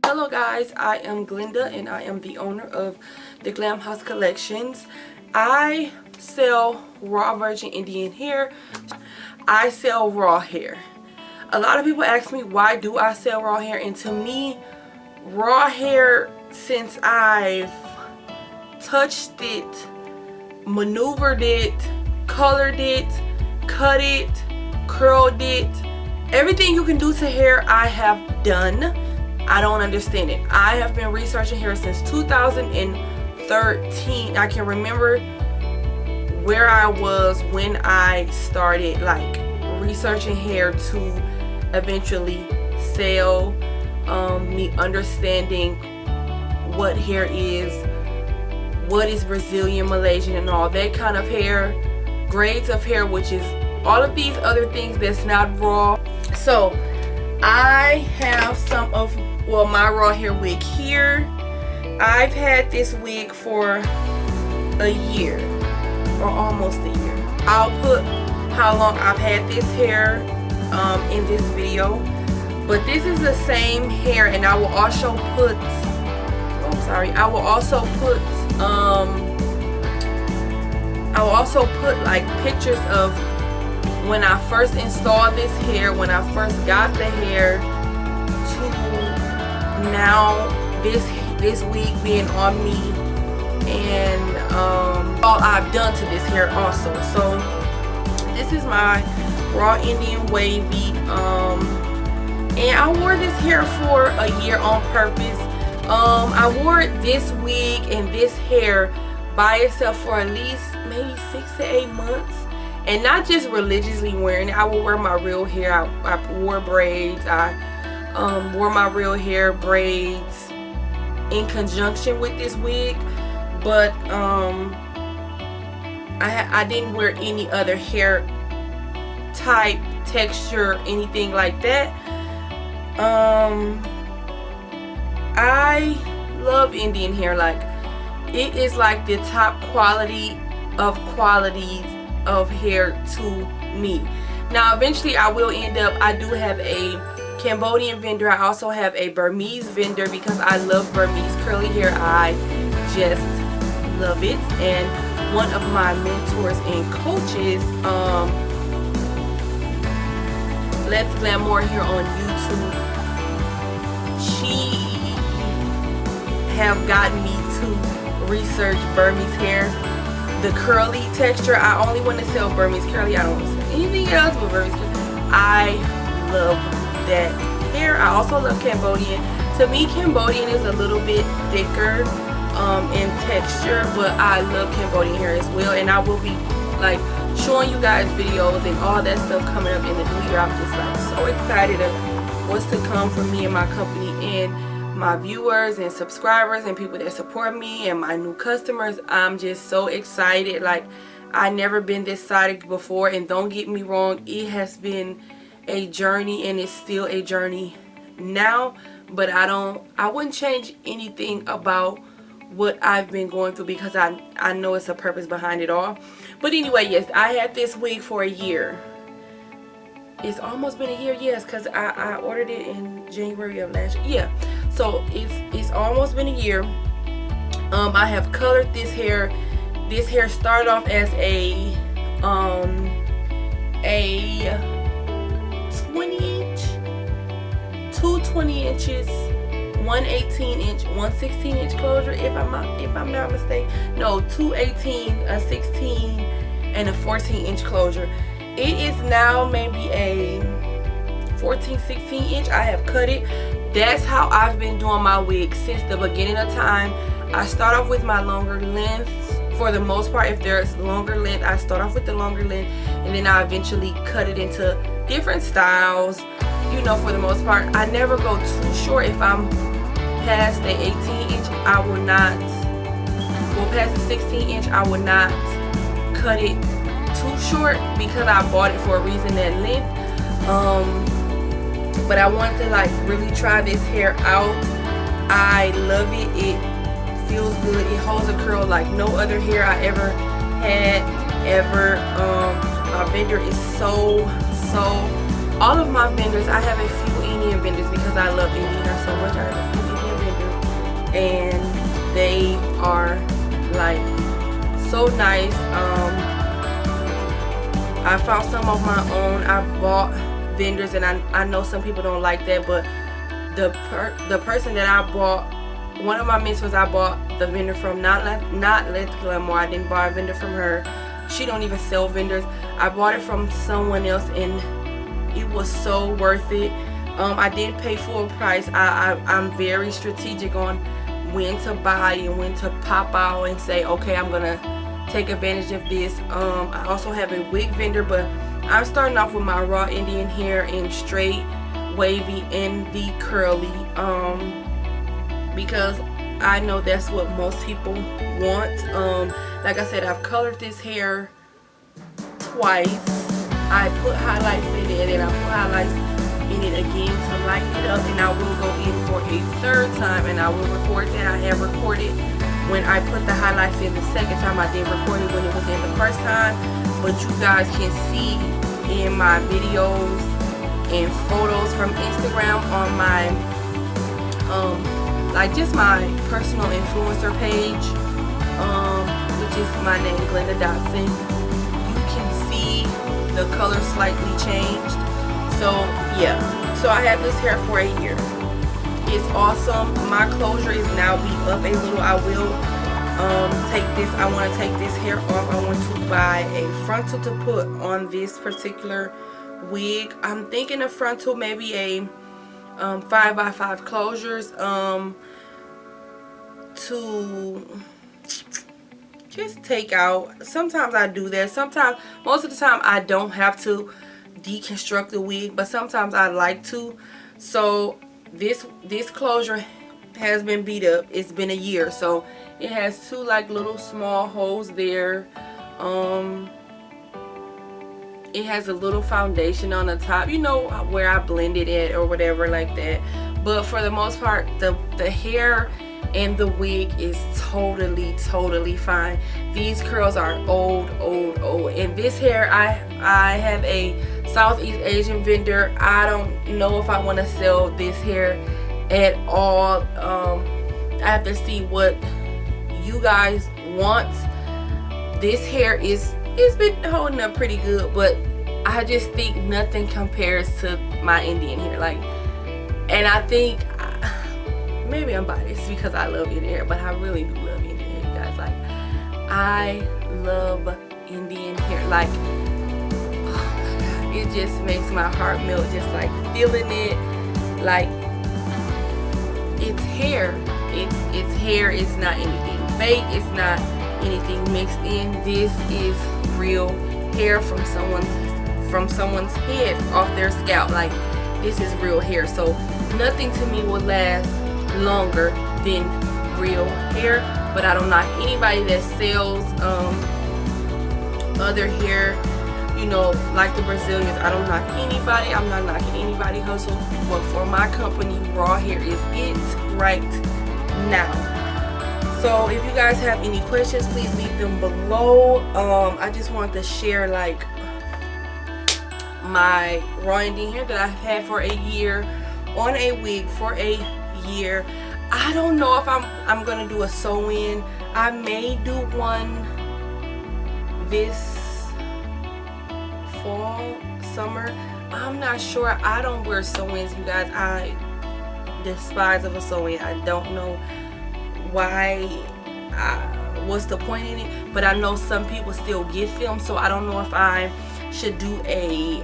Hello guys, I am Glenda and I am the owner of the Glam House Collections. I sell raw virgin Indian hair. I sell raw hair. A lot of people ask me, why do I sell raw hair? And to me, raw hair, since I've touched it, maneuvered it, colored it, cut it, curled it, everything you can do to hair I have done. I don't understand it. I have been researching hair since 2013. I can remember where I was when I started like researching hair to eventually sell, me understanding what hair is, what is Brazilian, Malaysian, and all that kind of hair, grades of hair, which is all of these other things that's not raw. So I have some of, well, my raw hair wig here. I've had this wig for a year or almost a year. I'll put how long I've had this hair in this video, but this is the same hair, and I will also put, I will also put like pictures of when I first installed this hair, when I first got the hair, to now this wig being on me, and all I've done to this hair also. So this is my raw Indian wavy, and I wore this hair for a year on purpose. I wore this wig and this hair by itself for at least maybe 6 to 8 months, and not just religiously wearing it. I would wear my real hair. I wore braids. I wore my real hair braids in conjunction with this wig, but I didn't wear any other hair type, texture, anything like that. I love Indian hair. Like, it is like the top quality of qualities of hair to me. Now eventually I will end up, I do have a Cambodian vendor. I also have a Burmese vendor because I love Burmese curly hair. I just love it. And one of my mentors and coaches, Let's Glamour here on YouTube, she have gotten me to research Burmese hair, the curly texture. I only want to sell Burmese curly. I don't want to sell anything else but Burmese curly. I love that hair. I also love Cambodian. To me, Cambodian is a little bit thicker in texture, but I love Cambodian hair as well, and I will be like showing you guys videos and all that stuff coming up in the new year. I'm just like so excited of what's to come for me and my company and my viewers and subscribers and people that support me and my new customers. I'm just so excited. Like, I never been this excited before, and don't get me wrong, it has been a journey and it's still a journey now, but I wouldn't change anything about what I've been going through because I know it's a purpose behind it all. But anyway, yes, I had this wig for a year. It's almost been a year, yes, because I ordered it in January of last year. Yeah, so it's almost been a year. I have colored this hair. This hair started off as a 20-inch, two 20 inches, one 18-inch, one 16-inch closure, if I'm not mistaken. No, two 18, a 16, and a 14-inch closure. It is now maybe a 14-16 inch. I have cut it. That's how I've been doing my wig since the beginning of time. I start off with my longer length for the most part. If there's longer length, I start off with the longer length, and then I eventually cut it into different styles, you know, for the most part. I never go too short. If I'm past the 18-inch, I will not, well, past the 16-inch, I will not cut it too short because I bought it for a reason, that length. But I wanted to like really try this hair out. I love it. It feels good. It holds a curl like no other hair I ever had ever. My vendor is so all of my vendors, I have a few Indian vendors because I love Indian hair so much. I have a few Indian so nice. I found some of my own. I bought vendors, and I know some people don't like that, but the person that I bought, one of my mentors, I bought the vendor from, not Let's Glamour. I didn't buy a vendor from her. She don't even sell vendors. I bought it from someone else, and it was so worth it. I didn't pay full price. I'm very strategic on when to buy and when to pop out and say, okay, I'm gonna take advantage of this. I also have a wig vendor, but I'm starting off with my raw Indian hair in straight, wavy, and the curly, because I know that's what most people want. Like I said, I've colored this hair twice. I put highlights in it, and I put highlights in it again to lighten it up, and I will go in for a third time, and I will record that. I have recorded when I put the highlights in the second time. I didn't record it when it was in the first time, but you guys can see in my videos and photos from Instagram on my like just my personal influencer page, which is my name, Glenda Dotson. You can see the color slightly changed. So yeah, so I had this hair for a year. It's awesome. My closure is now beat up a little. I will take this, I want to take this hair off. I want to buy a frontal to put on this particular wig. I'm thinking a frontal, maybe a 5x5 closures, to just take out. Sometimes I do that. Sometimes, most of the time, I don't have to deconstruct the wig, but sometimes I like to. So this closure has been beat up. It's been a year, so it has two like little small holes there. It has a little foundation on the top, you know, where I blended it or whatever like that. But for the most part, the hair and the wig is totally fine. These curls are old. And this hair, I have a Southeast Asian vendor. I don't know if I want to sell this hair at all. I have to see what you guys want. This hair it's been holding up pretty good, but I just think nothing compares to my Indian hair. Like, and I think maybe I'm biased because I love Indian hair, but I really do love Indian hair, you guys. Like, I love Indian hair. Like, oh my God, it just makes my heart melt just like feeling it. Like, it's hair. It's hair. It's not anything fake. It's not anything mixed in. This is real hair from someone's head, off their scalp. Like, this is real hair. So nothing to me will last longer than real hair. But I don't knock anybody that sells other hair, you know, like the Brazilians. I don't knock anybody. I'm not knocking anybody hustle, but for my company, raw hair is it right now. So if you guys have any questions, please leave them below. I just wanted to share like my raw Indian hair that I've had for a year on a wig for a year. I don't know if I'm gonna do a sew-in. I may do one this fall, summer. I'm not sure. I don't wear sew-ins, you guys. I despise of a sew-in. I don't know why, what's the point in it, but I know some people still get filmed, so I don't know if I should do a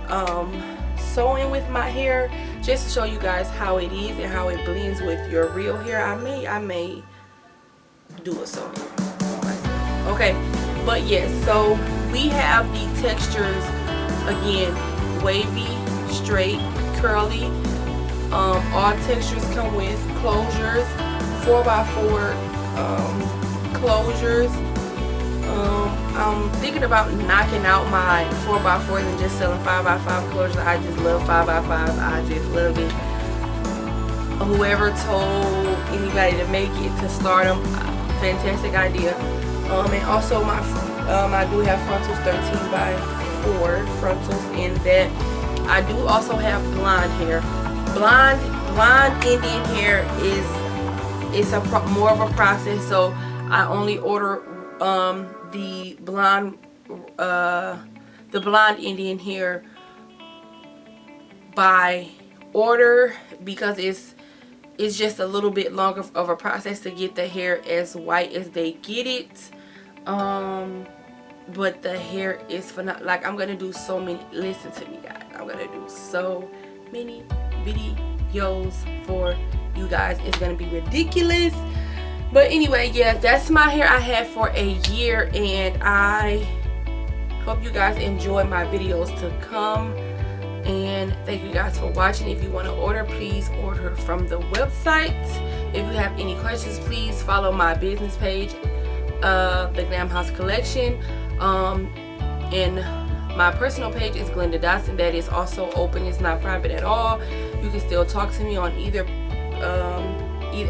sew-in with my hair, just to show you guys how it is and how it blends with your real hair. I may do a sew-in on myself. Okay, but yes, so we have the textures again: wavy, straight, curly. All textures come with closures, 4x4 closures. I'm thinking about knocking out my 4x4s and just selling 5x5 closures. I just love 5x5s. I just love it. Whoever told anybody to make it, to start them, fantastic idea. And also I do have frontals, 13x4 frontals in that. I do also have blonde hair. Blonde Indian hair is more of a process, so I only order the blonde Indian hair by order, because it's just a little bit longer of a process to get the hair as white as they get it. But the hair is phenomenal. Like, I'm gonna do so many, listen to me guys, I'm gonna do so many videos for you guys. It's gonna be ridiculous. But anyway, yeah, that's my hair I had for a year, and I hope you guys enjoy my videos to come. And thank you guys for watching. If you want to order, please order from the website. If you have any questions, please follow my business page, the Glam House Collection. And my personal page is Glenda Dotson. That is also open. It's not private at all. You can still talk to me on either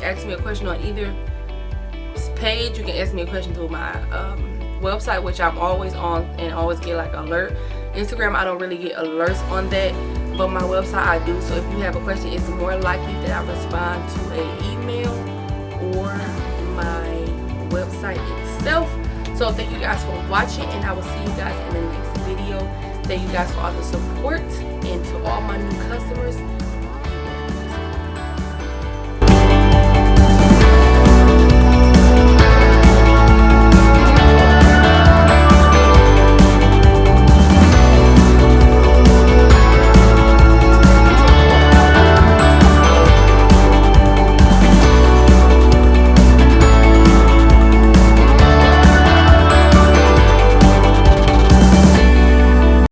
ask me a question on either page. You can ask me a question through my website, which I'm always on and always get like alert. Instagram, I don't really get alerts on that, but my website I do. So if you have a question, it's more likely that I respond to an email or my website itself. So thank you guys for watching, and I will see you guys in the next video. Thank you guys for all the support, and to all my new customers,